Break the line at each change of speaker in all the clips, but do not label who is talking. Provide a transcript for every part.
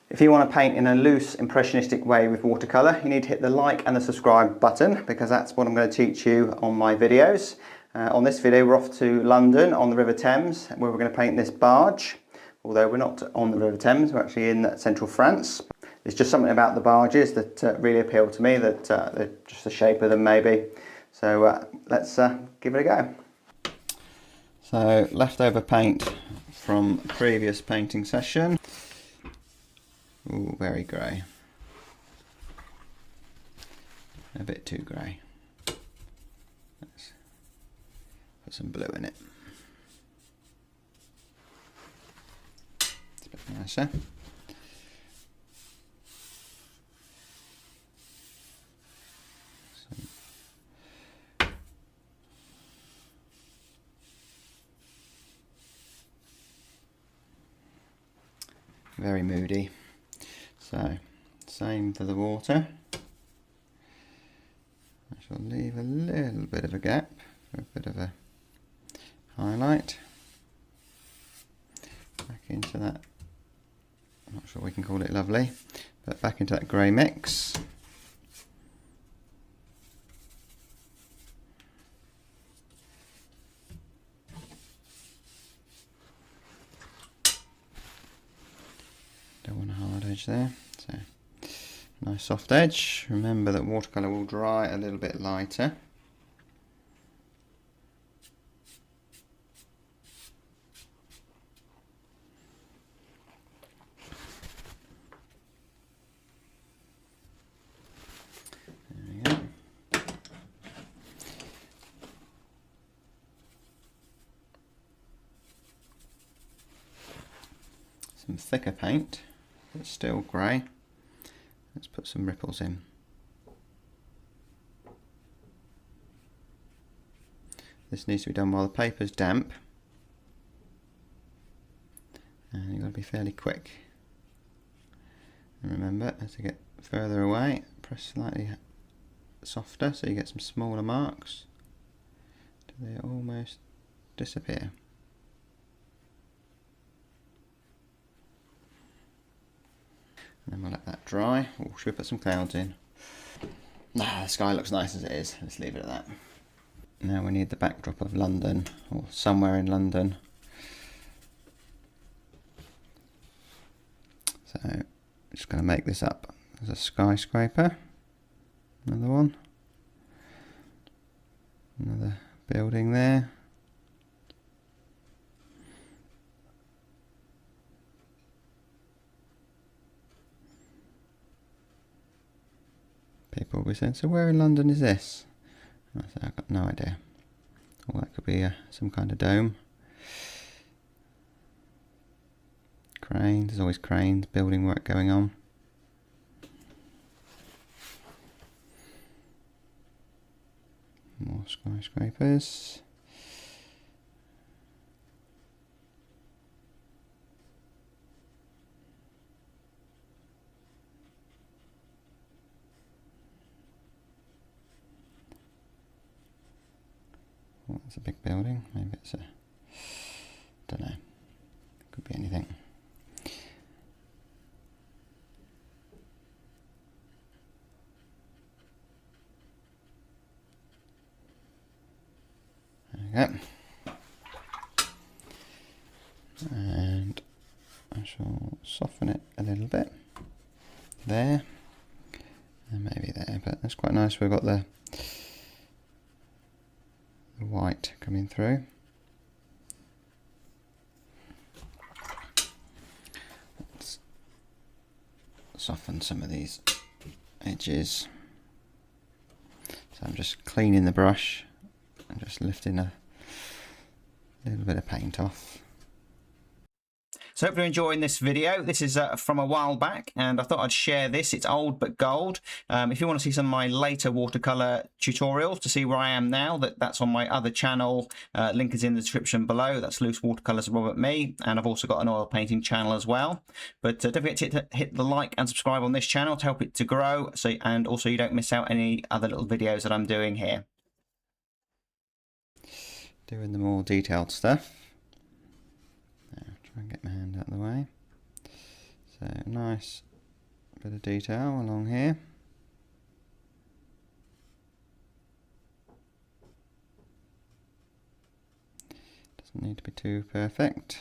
If you want to paint in a loose, impressionistic way with watercolour, you need to hit the like and the subscribe button, because that's what I'm going to teach you on my videos. On this video we're off to London on the River Thames, where we're going to paint this barge. Although we're not on the River Thames, we're actually in central France. There's just something about the barges that really appealed to me, that just the shape of them maybe. So let's give it a go. So leftover paint from previous painting session. Ooh, very grey. A bit too grey. Let's put some blue in it. It's a bit nicer. Very moody. So, same for the water. I shall leave a little bit of a gap for a bit of a highlight. Back into that, I'm not sure we can call it lovely, but back into that grey mix. Don't want a hard edge there, so nice soft edge. Remember that watercolour will dry a little bit lighter. There we go. Some thicker paint. It's still grey. Let's put some ripples in. This needs to be done while the paper's damp, and you've got to be fairly quick. And remember, as you get further away, press slightly softer so you get some smaller marks till they almost disappear. And then we'll let that dry. Oh, should we put some clouds in? Nah, the sky looks nice as it is. Let's leave it at that. Now we need the backdrop of London, or somewhere in London. So, I'm just going to make this up as a skyscraper. Another one. Another building there. People will be saying, so where in London is this? And I say, I've got no idea. Or that could be some kind of dome. Cranes, there's always cranes, building work going on. More skyscrapers. Oh, that's a big building. Maybe it's a, don't know, could be anything. There we go. And I shall soften it a little bit there, and maybe there, but that's quite nice. We've got the white coming through. Let's soften some of these edges. So I'm just cleaning the brush and just lifting a little bit of paint off. So hope you're enjoying this video. This is from a while back, and I thought I'd share this. It's old but gold. If you want to see some of my later watercolor tutorials to see where I am now, that's on my other channel. Link is in the description below. That's Loose Watercolors Robert Me, and I've also got an oil painting channel as well. But don't forget to hit the like and subscribe on this channel to help it to grow, and also you don't miss out any other little videos that I'm doing here. Doing the more detailed stuff. Now, try and get my hand out of the way. So nice bit of detail along here. Doesn't need to be too perfect.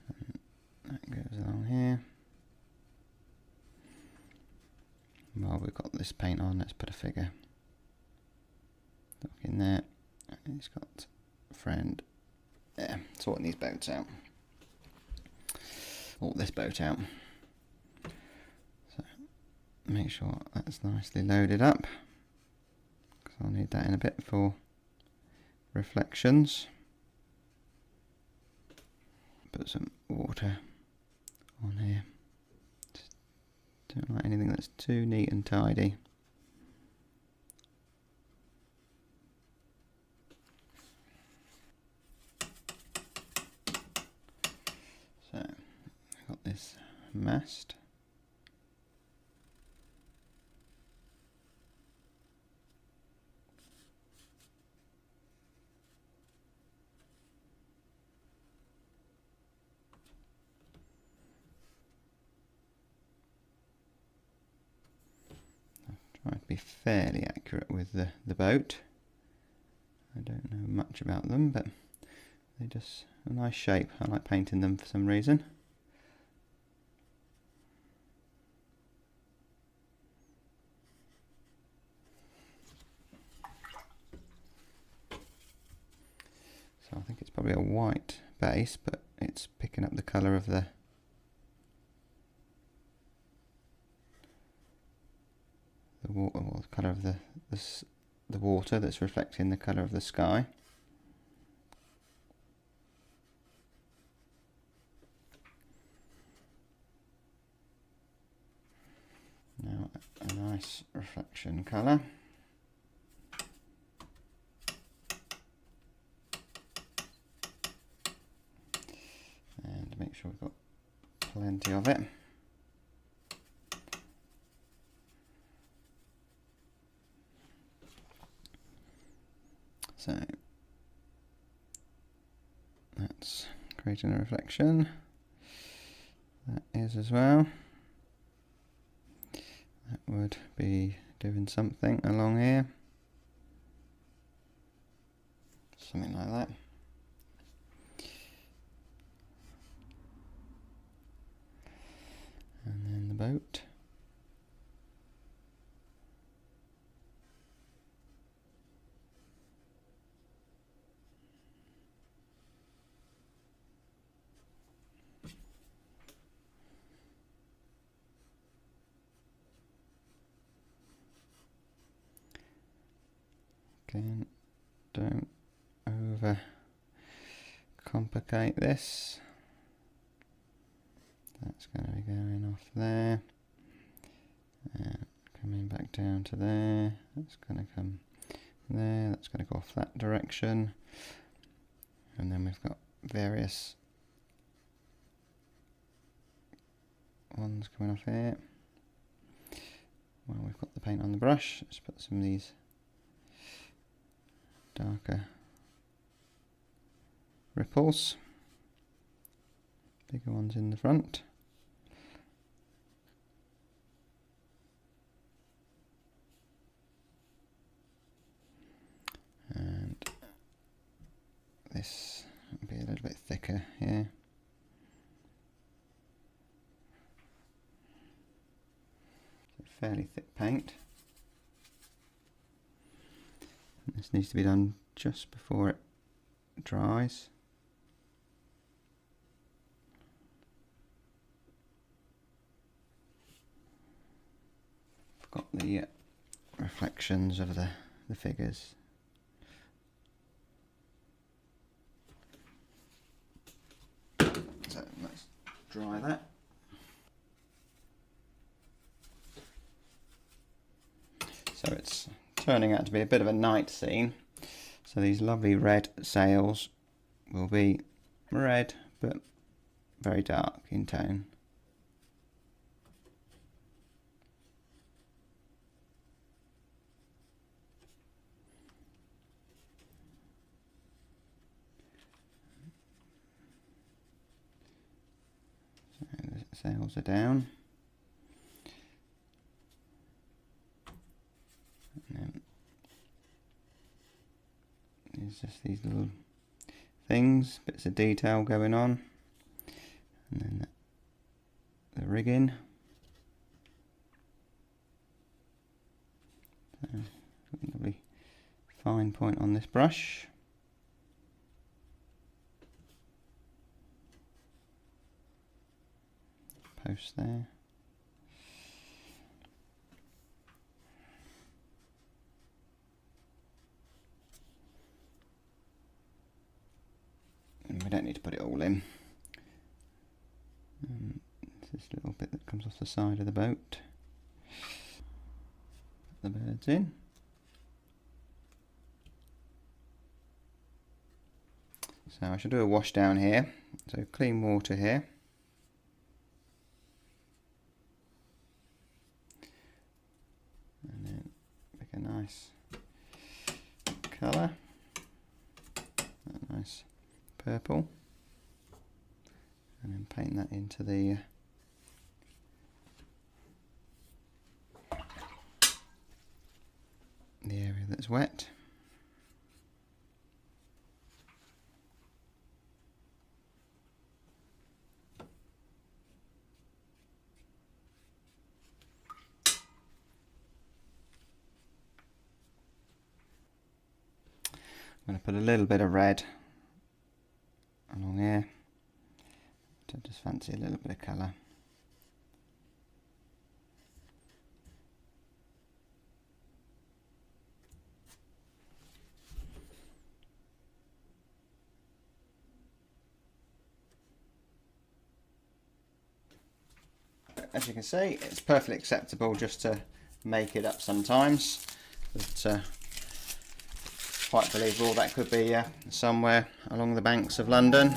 And that goes along here. While we've got this paint on, let's put a figure. Look in there. He's got a friend. Yeah, sorting these boats out. Or this boat out. So make sure that's nicely loaded up, because I'll need that in a bit for reflections. Put some water on here. Just don't like anything that's too neat and tidy. So I've got this mast. I've tried to be fairly accurate with the boat. I don't know much about them, but they just a nice shape. I like painting them for some reason. So I think it's probably a white base, but it's picking up the colour of the water, or the colour of the water that's reflecting the colour of the sky. Now a nice reflection colour. And make sure we've got plenty of it. So that's creating a reflection. That is as well. That would be doing something along here. Something like that. And then the boat. Again, don't over complicate this. That's going to be going off there and coming back down to there. That's going to come there. That's going to go off that direction. And then we've got various ones coming off here. Well, we've got the paint on the brush. Let's put some of these darker ripples, bigger ones in the front. And this will be a little bit thicker here. Fairly thick paint. This needs to be done just before it dries. I've got the reflections of the figures. So let's dry that. So it's turning out to be a bit of a night scene. So these lovely red sails will be red but very dark in tone. sails are down. And then there's just these little things, bits of detail going on, and then the rigging. So, lovely fine point on this brush. Post there. And we don't need to put it all in. This little bit that comes off the side of the boat. Put the birds in. So I should do a wash down here. So clean water here. And then pick a nice colour. A nice purple. And then paint that into the area that's wet. I'm going to put a little bit of red along here. I just fancy a little bit of colour. As you can see, it's perfectly acceptable just to make it up sometimes. But quite believable that could be somewhere along the banks of London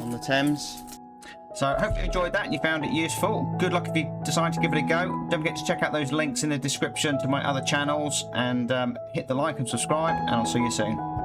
on the Thames. So I hope you enjoyed that and you found it useful. Good luck if you decide to give it a go. Don't forget to check out those links in the description to my other channels, and hit the like and subscribe, and I'll see you soon.